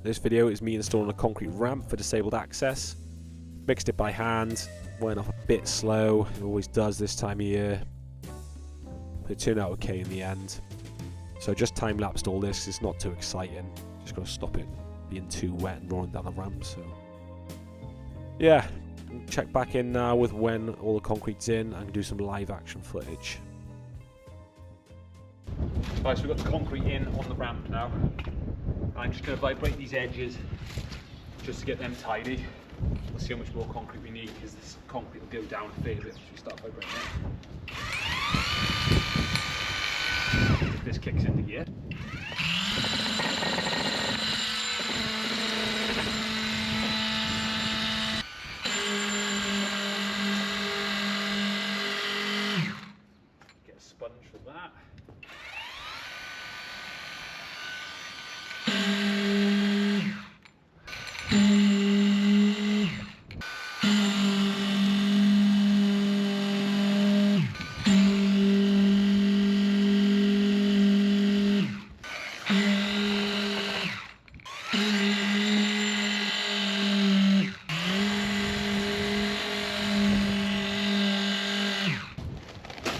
This video is me installing a concrete ramp for disabled access. Mixed it by hand, went off a bit slow, it always does this time of year. But it turned out okay in the end. So just time-lapsed all this, it's not too exciting. Just got to stop it being too wet and rolling down the ramp, so... yeah, check back in now with when all the concrete's in and do some live action footage. Right, so we've got the concrete in on the ramp now. I'm just going to vibrate these edges just to get them tidy. We'll see how much more concrete we need because this concrete will go down a fair bit once we start vibrating it. If this kicks into gear. Get a sponge for that.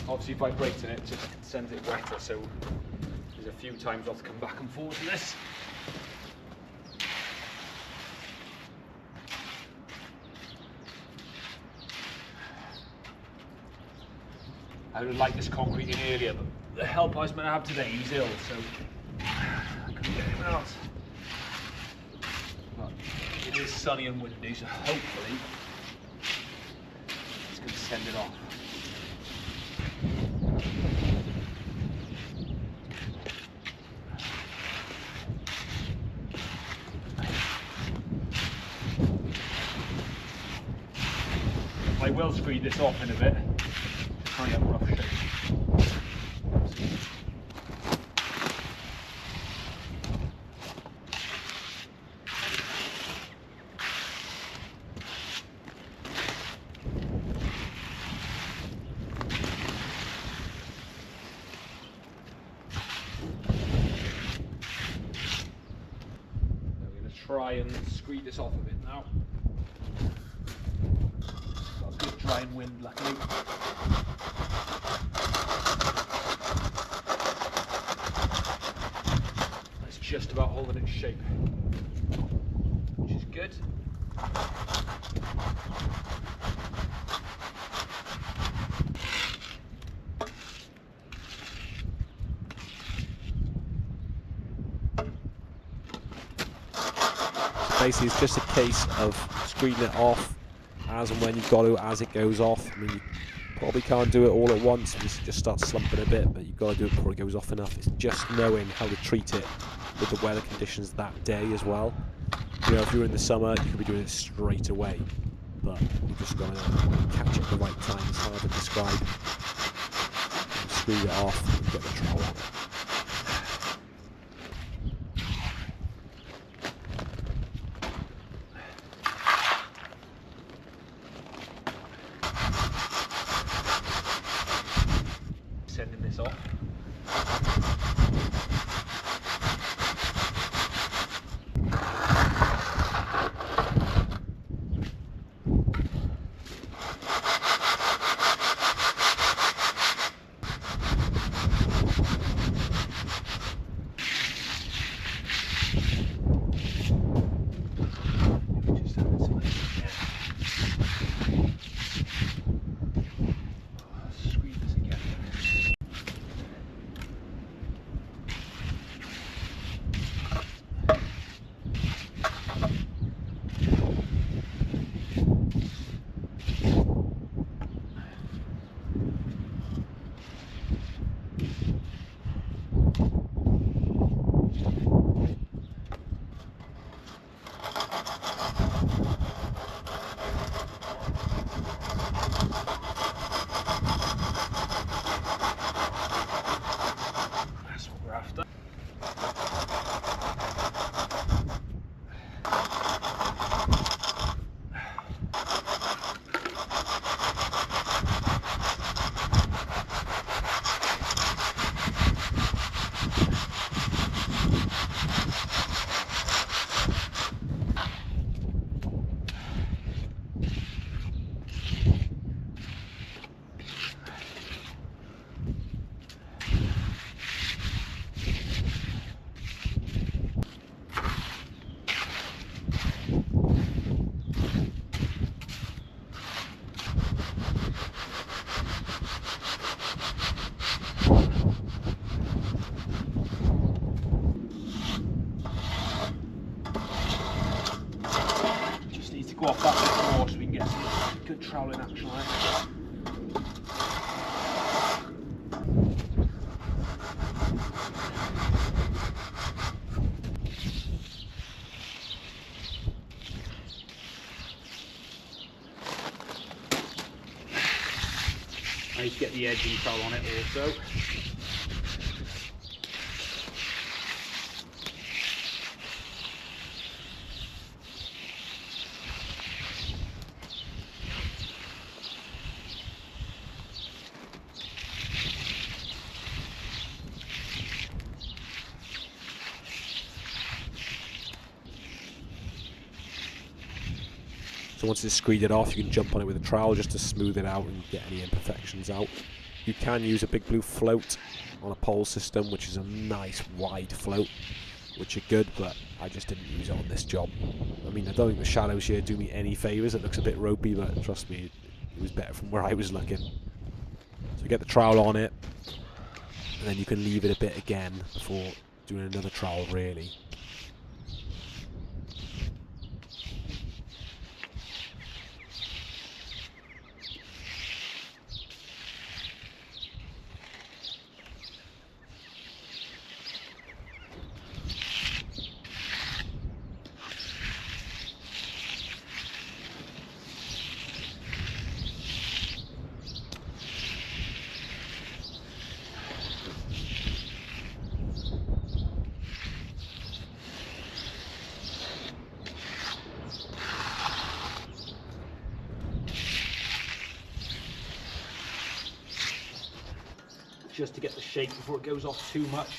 Obviously vibrating it just sends it wetter, so there's a few times I'll have to come back and forth with this. I would have liked this concrete in earlier, but the help I was meant to have today, he's ill, so I couldn't get anyone else. But it is sunny and windy, so hopefully it's going to send it off. I will screed this off in a bit. Try and get rough shape. We're going to try and screed this off a bit now. Got a good drying wind, luckily. That's just about holding its shape, which is good. Basically, it's just a case of screeding it off as and when you've got to, as it goes off. I mean, you probably can't do it all at once, you just start slumping a bit, but you've got to do it before it goes off enough. It's just knowing how to treat it with the weather conditions that day as well. You know, if you're in the summer, you could be doing it straight away, but you've just got to catch it at the right time. It's hard to describe. Screw it off and get the trowel on it. Sending this off. needs to go off that bit more so we can get some good troweling action on it. I need to get the edging trowel on it also. So once it's screeded off, you can jump on it with a trowel just to smooth it out and get any imperfections out. You can use a big blue float on a pole system, which is a nice wide float, which are good, but I just didn't use it on this job. I mean, I don't think the shadows here do me any favours. It looks a bit ropey, but trust me, it was better from where I was looking. So get the trowel on it, and then you can leave it a bit again before doing another trowel, really. Just to get the shape before it goes off too much.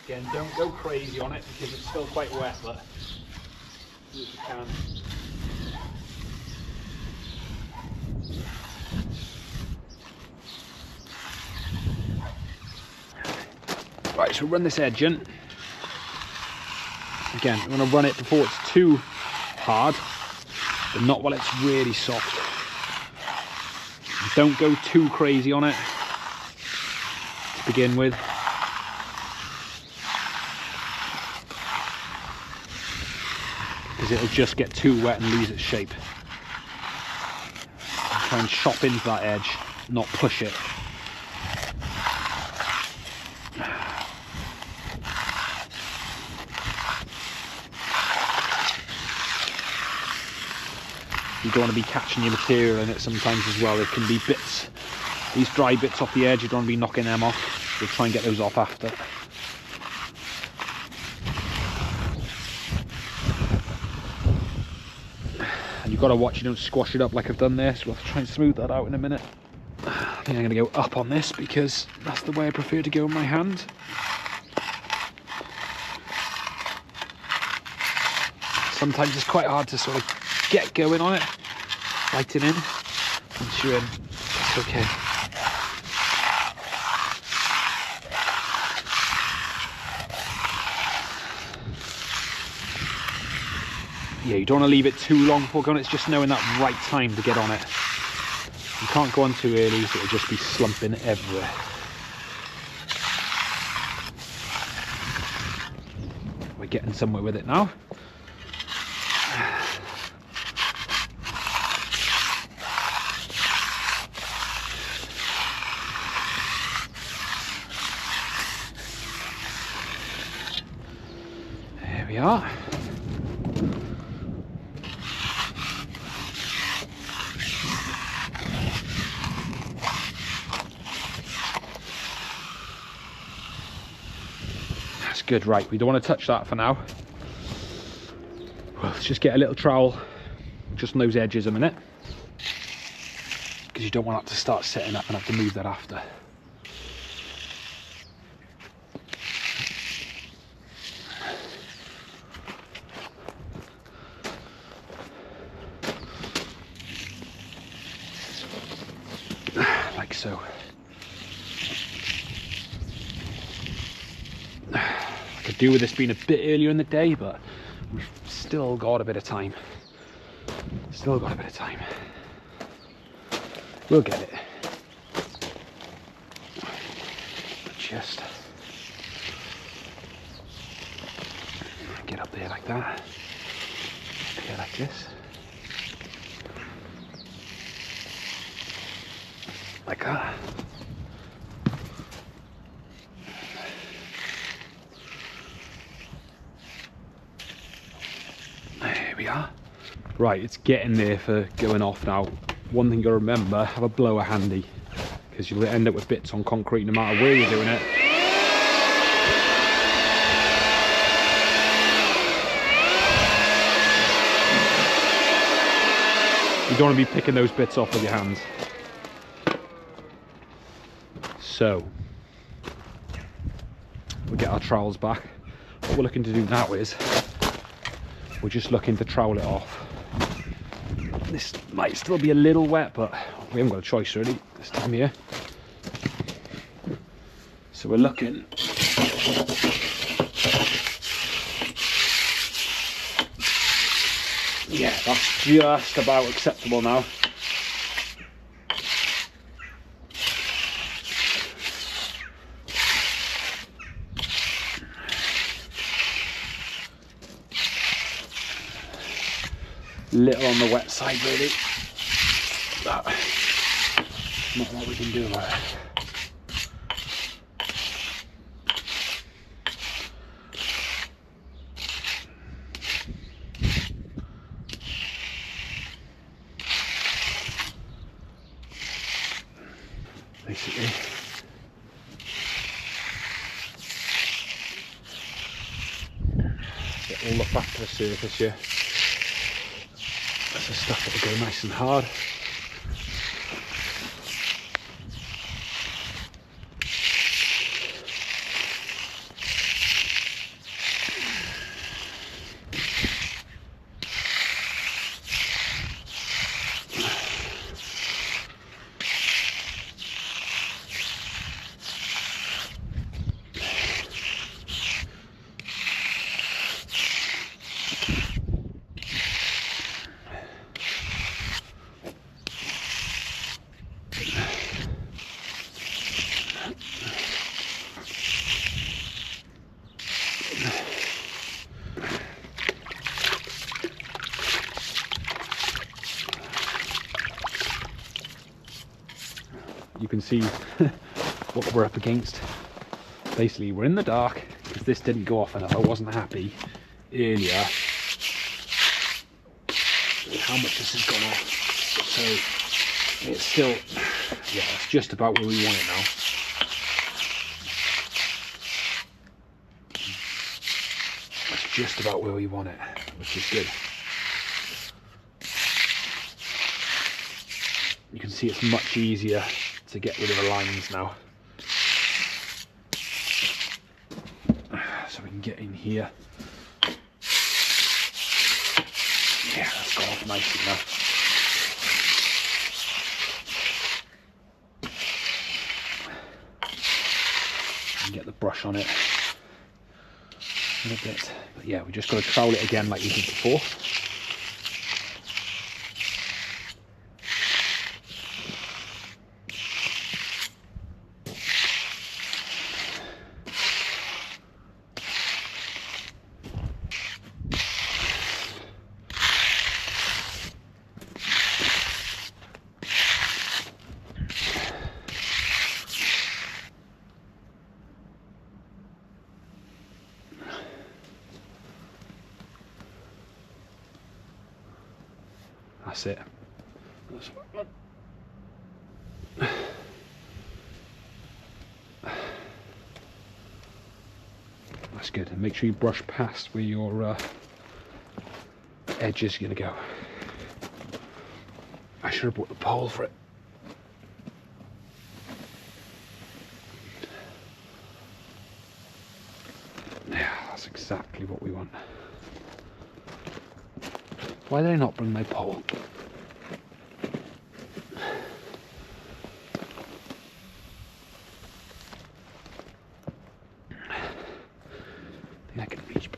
Again, don't go crazy on it because it's still quite wet, but do what you can. Right, so run this edge in. Again, I'm going to run it before it's too hard, but not while it's really soft. Don't go too crazy on it to begin with. Because it'll just get too wet and lose its shape. Try and chop into that edge, not push it. You don't want to be catching your material in it sometimes as well. There can be bits, these dry bits off the edge, you don't want to be knocking them off. So try and get those off after. And you've got to watch you don't squash it up like I've done there, so we'll have to try and smooth that out in a minute. I think I'm going to go up on this because that's the way I prefer to go in my hand. Sometimes it's quite hard to sort of get going on it, biting in. Once you're in, it's okay. Yeah, you don't want to leave it too long before going. It's just knowing that right time to get on it. You can't go on too early, so it'll just be slumping everywhere. We're getting somewhere with it now. There we are. That's good. Right, we don't want to touch that for now. Well, let's just get a little trowel just on those edges a minute, because you don't want that to start setting up and have to move that after. Like so. I could do with this being a bit earlier in the day, but we've still got a bit of time. Still got a bit of time. We'll get it. Just like that. Okay, like this. Like that. There we are. Right, it's getting there for going off now. One thing you gotta remember, have a blower handy, because you'll end up with bits on concrete no matter where you're doing it. You don't want to be picking those bits off with your hands. So, we'll get our trowels back. What we're looking to do now is, we're just looking to trowel it off. This might still be a little wet, but we haven't got a choice really this time of year. So we're looking. Yeah, that's just about acceptable now. Little on the wet side really. But not what we can do about it. Basically, get all the fat to the surface here. That's the stuff that will go nice and hard. You can see what we're up against. Basically, we're in the dark because this didn't go off enough. I wasn't happy earlier with how much this has gone off. So it's still, yeah, it's just about where we want it now. It's just about where we want it, which is good. You can see it's much easier to get rid of the lines now. So we can get in here. Yeah, that's gone off nicely now. And get the brush on it a little bit. But yeah, we just got to trowel it again like we did before. That's it. That's good. And make sure you brush past where your edge is going to go. I should have brought the pole for it. Yeah, that's exactly what we want. Why did I not bring my pole? I think I can reach.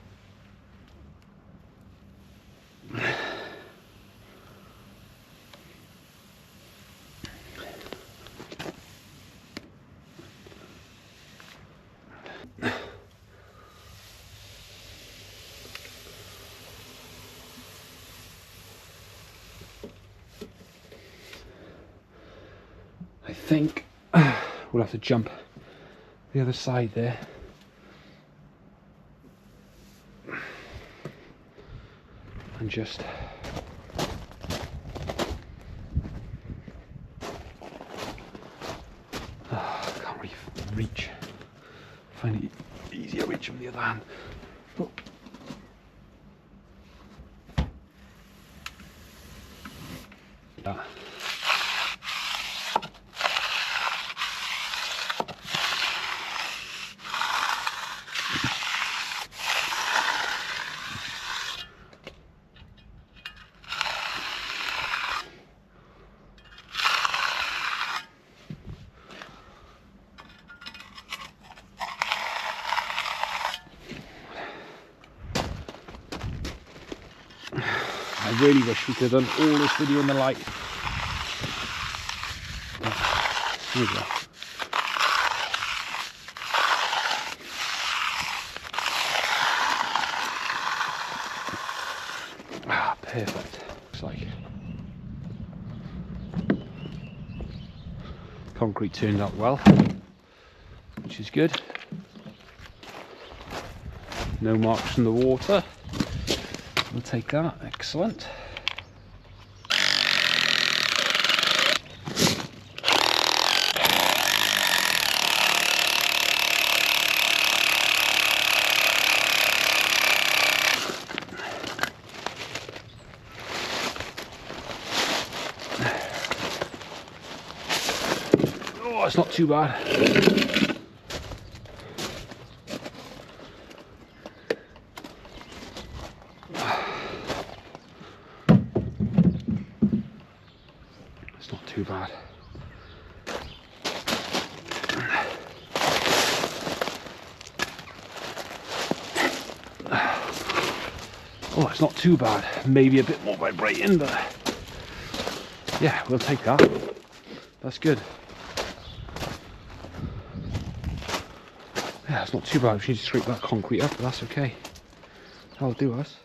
think we'll have to jump the other side there. And just I can't really reach. Find it easier reach from the other hand. Oh. That. I really wish we could have done all this video in the light. Here we go. Ah, perfect. Looks like concrete turned out well, which is good. No marks from the water. We'll take that, excellent. Oh, it's not too bad. Too bad. Oh, it's not too bad. Maybe a bit more vibrating, but yeah, we'll take that. That's good. Yeah, it's not too bad. We need to scrape that concrete up, but that's okay. That'll do us.